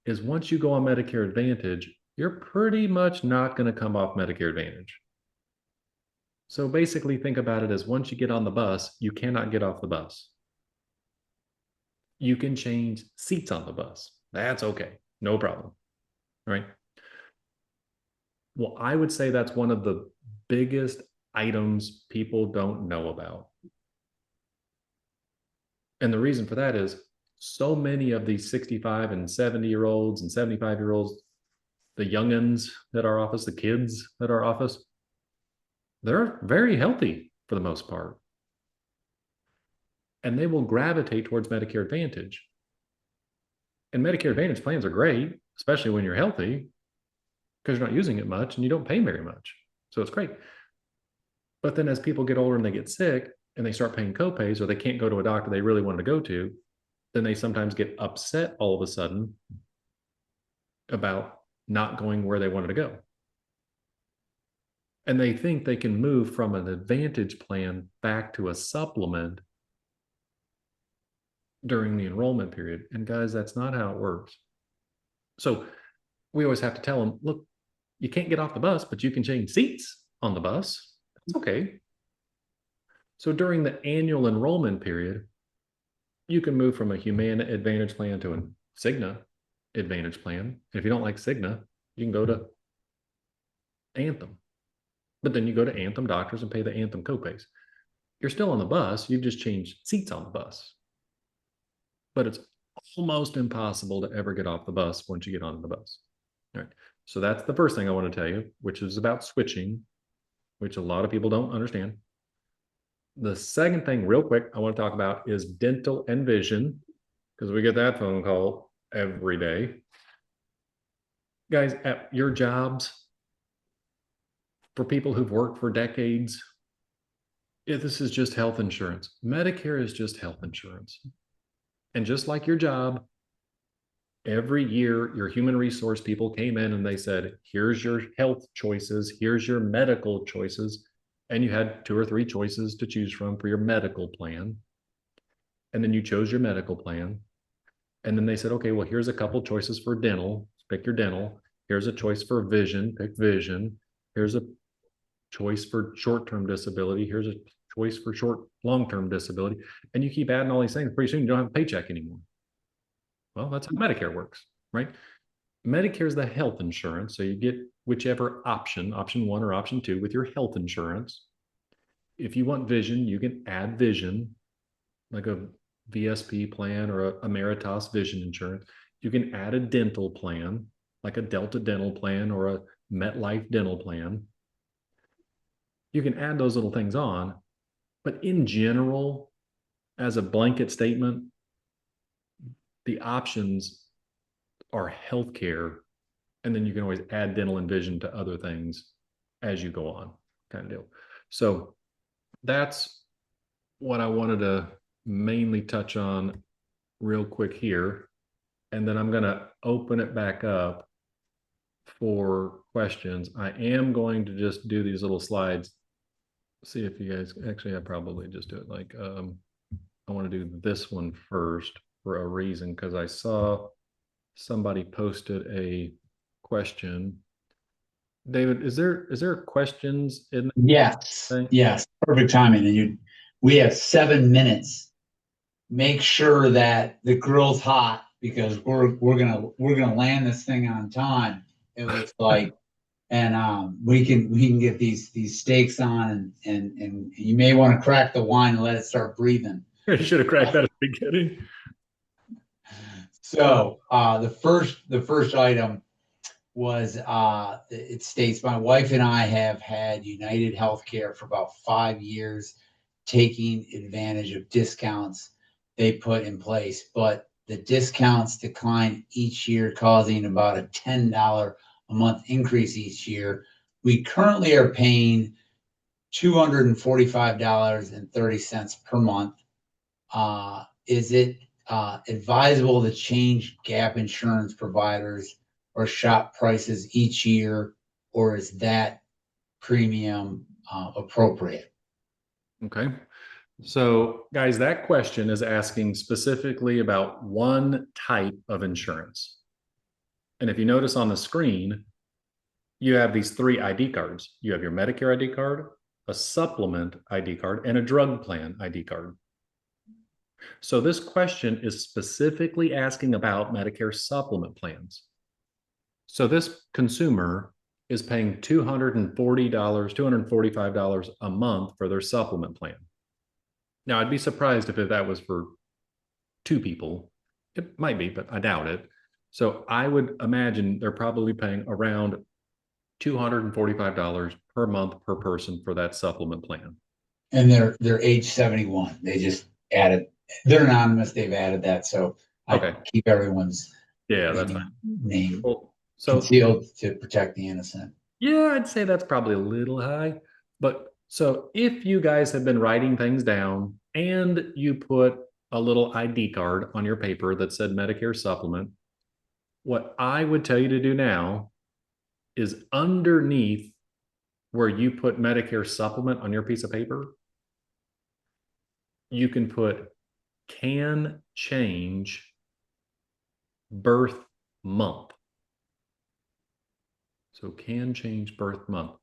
is once you go on Medicare Advantage, you're pretty much not going to come off Medicare Advantage. So basically think about it as once you get on the bus, you cannot get off the bus. You can change seats on the bus. That's okay. No problem. All right. Well, I would say that's one of the biggest items people don't know about. And the reason for that is so many of these 65 and 70-year-olds and 75-year-olds, the youngins at our office, the kids at our office, they're very healthy for the most part. And they will gravitate towards Medicare Advantage. And Medicare Advantage plans are great, especially when you're healthy, because you're not using it much and you don't pay very much. So it's great. But then as people get older and they get sick and they start paying copays, or they can't go to a doctor they really wanted to go to, then they sometimes get upset all of a sudden about not going where they wanted to go. And they think they can move from an Advantage plan back to a supplement during the enrollment period. And guys, that's not how it works. So we always have to tell them, look, you can't get off the bus, but you can change seats on the bus. That's okay. So during the annual enrollment period, you can move from a Humana Advantage plan to a Cigna Advantage plan. And if you don't like Cigna, you can go to Anthem. But then you go to Anthem doctors and pay the Anthem copays. You're still on the bus. You've just changed seats on the bus. But it's almost impossible to ever get off the bus once you get on the bus. All right. So that's the first thing I want to tell you, which is about switching, which a lot of people don't understand. The second thing, real quick, I want to talk about is dental and vision, because we get that phone call every day. Guys, at your jobs, for people who've worked for decades, this is just health insurance. Medicare is just health insurance. And just like your job, every year, your human resource people came in and they said, here's your health choices, here's your medical choices. And you had 2 or 3 choices to choose from for your medical plan. And then you chose your medical plan. And then they said, okay, well, here's a couple choices for dental. Pick your dental. Here's a choice for vision. Pick vision. Here's a choice for short-term disability. Here's a choice for long-term disability. And you keep adding all these things. Pretty soon you don't have a paycheck anymore. Well, that's how Medicare works, right? Medicare is the health insurance. So you get whichever option 1 or option 2 with your health insurance. If you want vision, you can add vision, like a VSP plan or a Emeritus vision insurance. You can add a dental plan, like a Delta dental plan or a MetLife dental plan. You can add those little things on, but in general, as a blanket statement, the options are healthcare, and then you can always add dental and vision to other things as you go on, kind of deal. So that's what I wanted to mainly touch on real quick here. And then I'm going to open it back up for questions. I am going to just do these little slides. See if you guys actually, I probably just do it like, I want to do this one first for a reason, because I saw somebody posted a question. David, is there questions in Yes, the thing? yes, perfect timing. And we have 7 minutes. Make sure that the grill's hot because we're gonna land this thing on time. It looks like, and we can get these steaks on, and you may want to crack the wine and let it start breathing. You should have cracked that at the beginning. So the first item was it states my wife and I have had United Healthcare for about 5 years, taking advantage of discounts they put in place, but the discounts decline each year, causing about a $10 a month increase each year. We currently are paying $245.30 per month. Is it advisable to change gap insurance providers or shop prices each year, or is that premium appropriate? Okay. So, guys, that question is asking specifically about one type of insurance. And if you notice on the screen, you have these 3 ID cards. You have your Medicare ID card, a supplement ID card, and a drug plan ID card. So this question is specifically asking about Medicare supplement plans. So this consumer is paying $240, $245 a month for their supplement plan. Now, I'd be surprised if that was for 2 people. It might be, but I doubt it. So I would imagine they're probably paying around $245 per month per person for that supplement plan. And they're age 71. They just added. They're anonymous. They've added that, so Okay. I keep everyone's Yeah, that's fine. name Well, so concealed to protect the innocent. yeah, I'd say that's probably a little high. But so if you guys have been writing things down and you put a little ID card on your paper that said Medicare supplement, what I would tell you to do now is underneath where you put Medicare supplement on your piece of paper, you can put can change birth month. So can change birth month.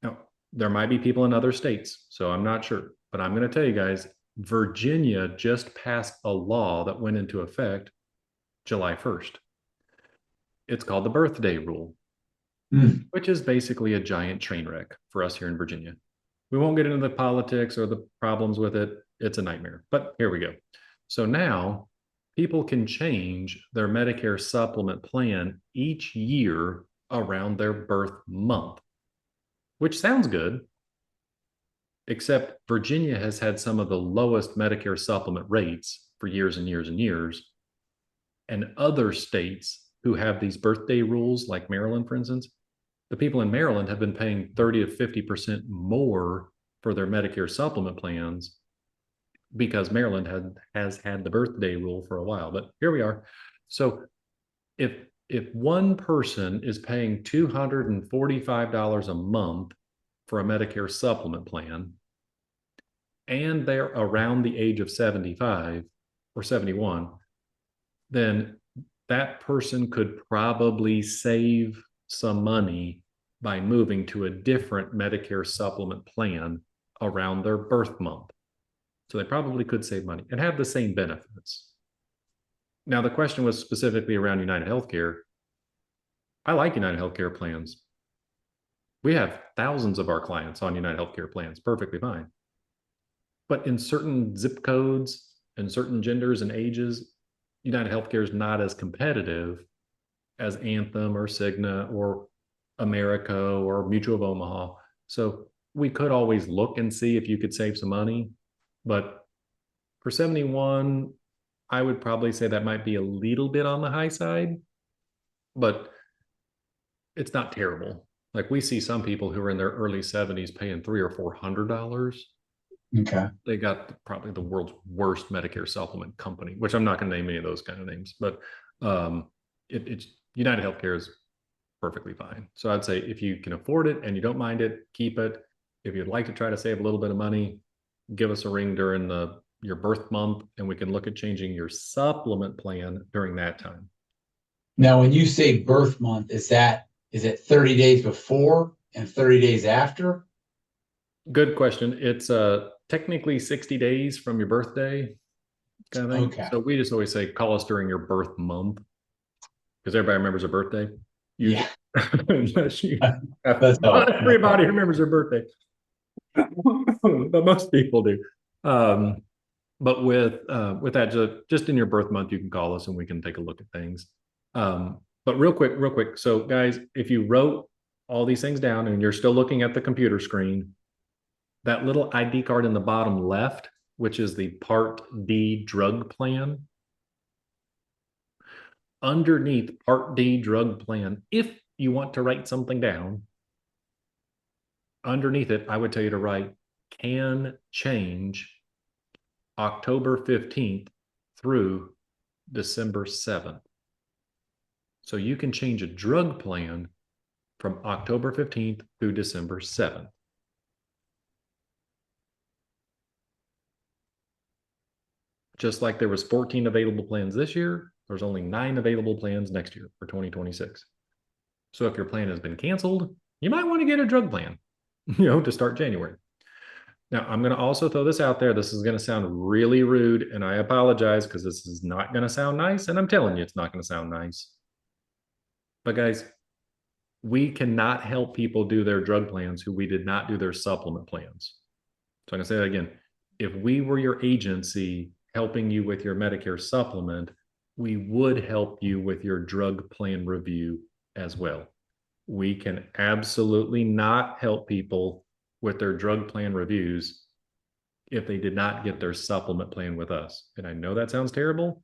Now, there might be people in other states, so I'm not sure, but I'm going to tell you guys, Virginia just passed a law that went into effect July 1st. It's called the birthday rule, which is basically a giant train wreck for us here in Virginia. We won't get into the politics or the problems with it. It's a nightmare, but here we go. So now people can change their Medicare supplement plan each year around their birth month, which sounds good, except Virginia has had some of the lowest Medicare supplement rates for years and years and years. And other states who have these birthday rules, like Maryland, for instance, the people in Maryland have been paying 30 to 50% more for their Medicare supplement plans because Maryland has had the birthday rule for a while. But here we are. So if one person is paying $245 a month for a Medicare supplement plan, and they're around the age of 75 or 71, then that person could probably save some money by moving to a different Medicare supplement plan around their birth month. So they probably could save money and have the same benefits. Now, the question was specifically around United Healthcare. I like United Healthcare plans. We have thousands of our clients on United Healthcare plans, perfectly fine. But in certain zip codes and certain genders and ages, United Healthcare is not as competitive as Anthem or Cigna or America or Mutual of Omaha. So we could always look and see if you could save some money. But for 71, I would probably say that might be a little bit on the high side. But it's not terrible. Like we see some people who are in their early 70s paying $300 or $400. Okay. They got probably the world's worst Medicare supplement company, which I'm not going to name any of those kind of names, but um, it's United Healthcare is perfectly fine. So I'd say if you can afford it and you don't mind it, keep it. If you'd like to try to save a little bit of money, give us a ring during your birth month, and we can look at changing your supplement plan during that time. Now, when you say birth month, is it 30 days before and 30 days after? Good question. It's technically 60 days from your birthday kind of thing. Okay. So we just always say call us during your birth month because everybody remembers their birthday. Usually, Yeah. That's not all. everybody remembers their birthday, but most people do. But with that, just in your birth month, you can call us and we can take a look at things. But real quick. So, guys, if you wrote all these things down and you're still looking at the computer screen, that little ID card in the bottom left, which is the Part D drug plan, underneath Part D drug plan, if you want to write something down, underneath it, I would tell you to write can change October 15th through December 7th. So you can change a drug plan from October 15th through December 7th. Just like there was 14 available plans this year, there's only 9 available plans next year for 2026. So if your plan has been canceled, you might want to get a drug plan, to start January. Now, I'm going to also throw this out there. This is going to sound really rude, and I apologize because this is not going to sound nice, and I'm telling you it's not going to sound nice. But guys, we cannot help people do their drug plans who we did not do their supplement plans. So I'm going to say that again. If we were your agency helping you with your Medicare supplement, we would help you with your drug plan review as well. We can absolutely not help people with their drug plan reviews if they did not get their supplement plan with us. And I know that sounds terrible,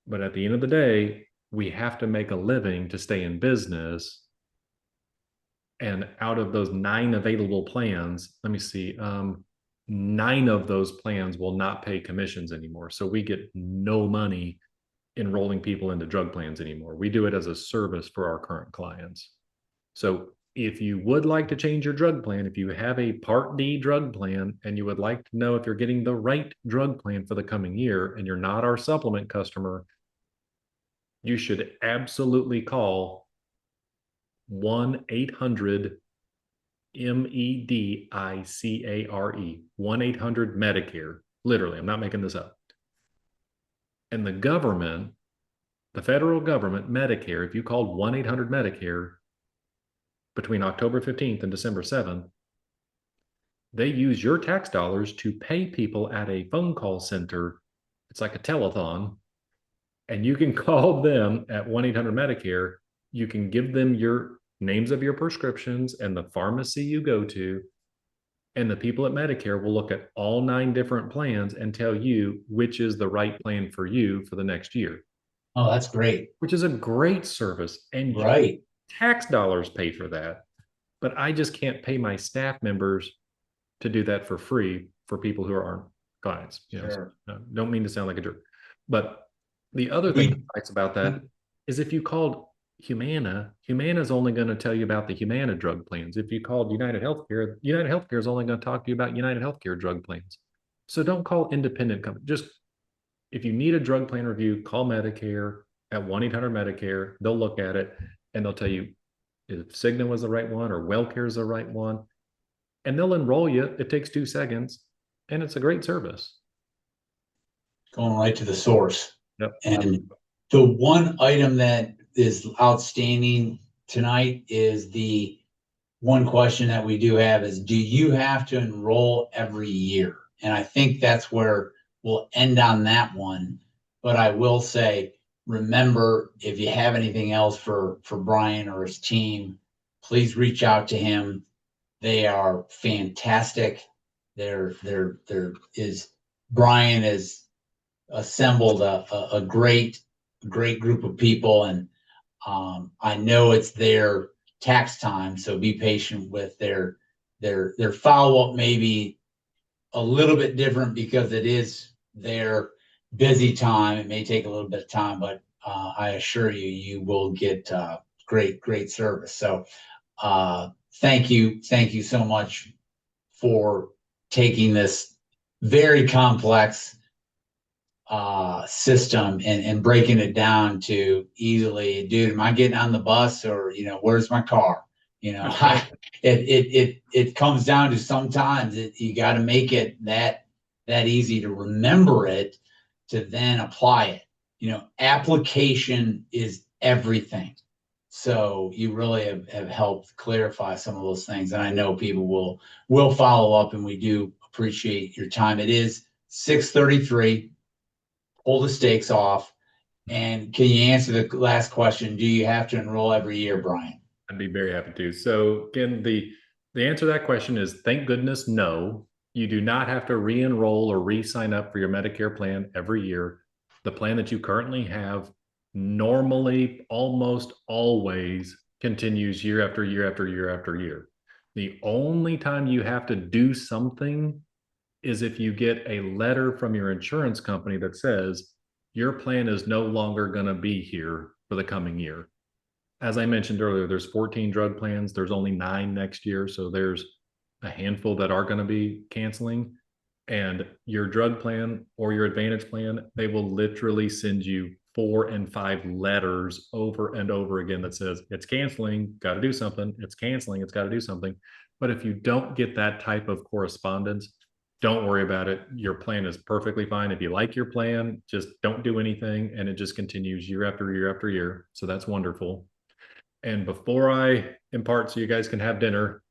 but at the end of the day, we have to make a living to stay in business. And out of those 9 available plans, let me see, 9 of those plans will not pay commissions anymore. So we get no money enrolling people into drug plans anymore. We do it as a service for our current clients. So if you would like to change your drug plan, if you have a Part D drug plan and you would like to know if you're getting the right drug plan for the coming year and you're not our supplement customer, you should absolutely call 1-800 MEDICARE, 1-800-Medicare. Literally, I'm not making this up. And the government, the federal government, Medicare, if you called 1-800-Medicare between October 15th and December 7th, they use your tax dollars to pay people at a phone call center. It's like a telethon. And you can call them at 1-800-Medicare. You can give them your names of your prescriptions and the pharmacy you go to. And the people at Medicare will look at all 9 different plans and tell you which is the right plan for you for the next year. Oh, that's great. Which is a great service. And Right. tax dollars pay for that. But I just can't pay my staff members to do that for free for people who aren't clients. Sure. So, don't mean to sound like a jerk. But the other thing that's nice about that is if you called Humana, Humana is only going to tell you about the Humana drug plans. If you called United Healthcare, United Healthcare is only going to talk to you about United Healthcare drug plans. So don't call independent companies. Just if you need a drug plan review, call Medicare at 1-800-Medicare. They'll look at it and they'll tell you if Cigna was the right one or WellCare is the right one. And they'll enroll you. It takes 2 seconds and it's a great service. Going right to the source. Yep. And the one item that is outstanding tonight is the one question that we do have is, do you have to enroll every year? And I think that's where we'll end on that one. But I will say, remember, if you have anything else for Bryan or his team, please reach out to him. They are fantastic. Bryan has assembled a great group of people, and I know it's their tax time, so be patient with their follow-up, maybe a little bit different because it is their busy time. It may take a little bit of time, but I assure you, you will get great service. So thank you so much for taking this very complex system and breaking it down to easily, dude, am I getting on the bus, or where's my car? It comes down to, sometimes you got to make it that easy to remember it, to then apply it. Application is everything. So you really have helped clarify some of those things, and I know people will follow up, and we do appreciate your time. It is 6:33. Pull the stakes off. And can you answer the last question? Do you have to enroll every year, Bryan? I'd be very happy to. So again, the answer to that question is, thank goodness, no. You do not have to re-enroll or re-sign up for your Medicare plan every year. The plan that you currently have normally almost always continues year after year after year after year. The only time you have to do something is if you get a letter from your insurance company that says your plan is no longer going to be here for the coming year. As I mentioned earlier, there's 14 drug plans. There's only 9 next year. So there's a handful that are going to be canceling. And your drug plan or your Advantage plan, they will literally send you 4 and 5 letters over and over again that says it's canceling, got to do something. It's canceling, it's got to do something. But if you don't get that type of correspondence, don't worry about it. Your plan is perfectly fine. If you like your plan, just don't do anything, and it just continues year after year after year. So that's wonderful. And before I impart so you guys can have dinner,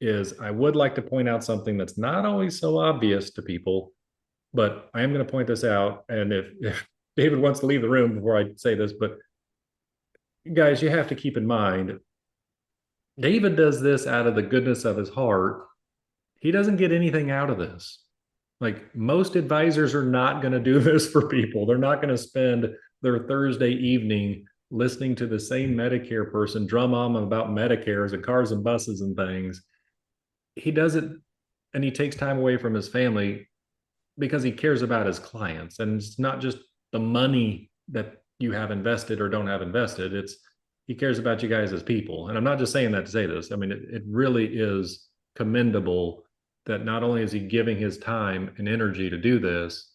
is I would like to point out something that's not always so obvious to people, but I am going to point this out. And if David wants to leave the room before I say this, but guys, you have to keep in mind, David does this out of the goodness of his heart. He doesn't get anything out of this. Like, most advisors are not going to do this for people. They're not going to spend their Thursday evening listening to the same Medicare person drum on about Medicares and cars and buses and things. He does it, and he takes time away from his family because he cares about his clients. And it's not just the money that you have invested or don't have invested. It's, he cares about you guys as people. And I'm not just saying that to say this. I mean, it really is commendable that not only is he giving his time and energy to do this,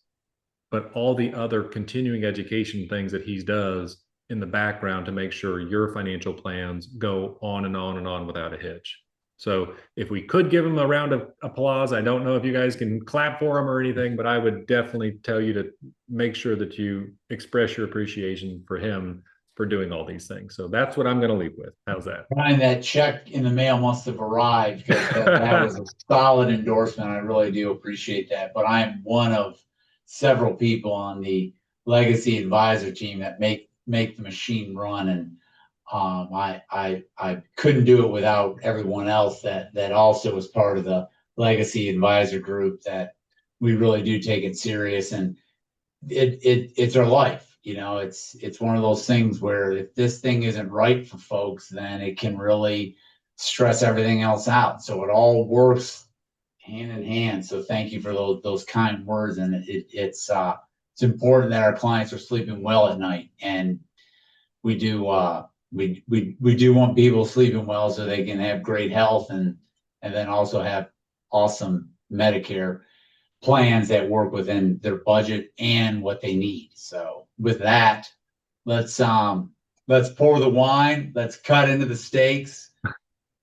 but all the other continuing education things that he does in the background to make sure your financial plans go on and on and on without a hitch. So if we could give him a round of applause, I don't know if you guys can clap for him or anything, but I would definitely tell you to make sure that you express your appreciation for him for doing all these things. So that's what I'm going to leave with. How's that? Bryan, that check in the mail must have arrived, because that was a solid endorsement. I really do appreciate that. But I am one of several people on the legacy advisor team that make the machine run, and I couldn't do it without everyone else that also was part of the legacy advisor group, that we really do take it serious, and it's our life. It's one of those things where if this thing isn't right for folks, then it can really stress everything else out. So it all works hand in hand. So thank you for those kind words. And it's important that our clients are sleeping well at night, and we do we do want people sleeping well so they can have great health, and then also have awesome Medicare plans that work within their budget and what they need. So with that, let's pour the wine, let's cut into the steaks,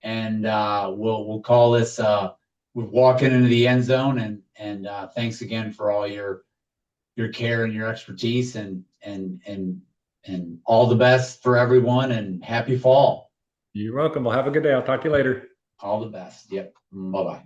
and we'll call this we're walking into the end zone. And thanks again for all your care and your expertise, and all the best for everyone, and happy fall. You're welcome. Well, have a good day. I'll talk to you later. All the best. Yep. Bye-bye.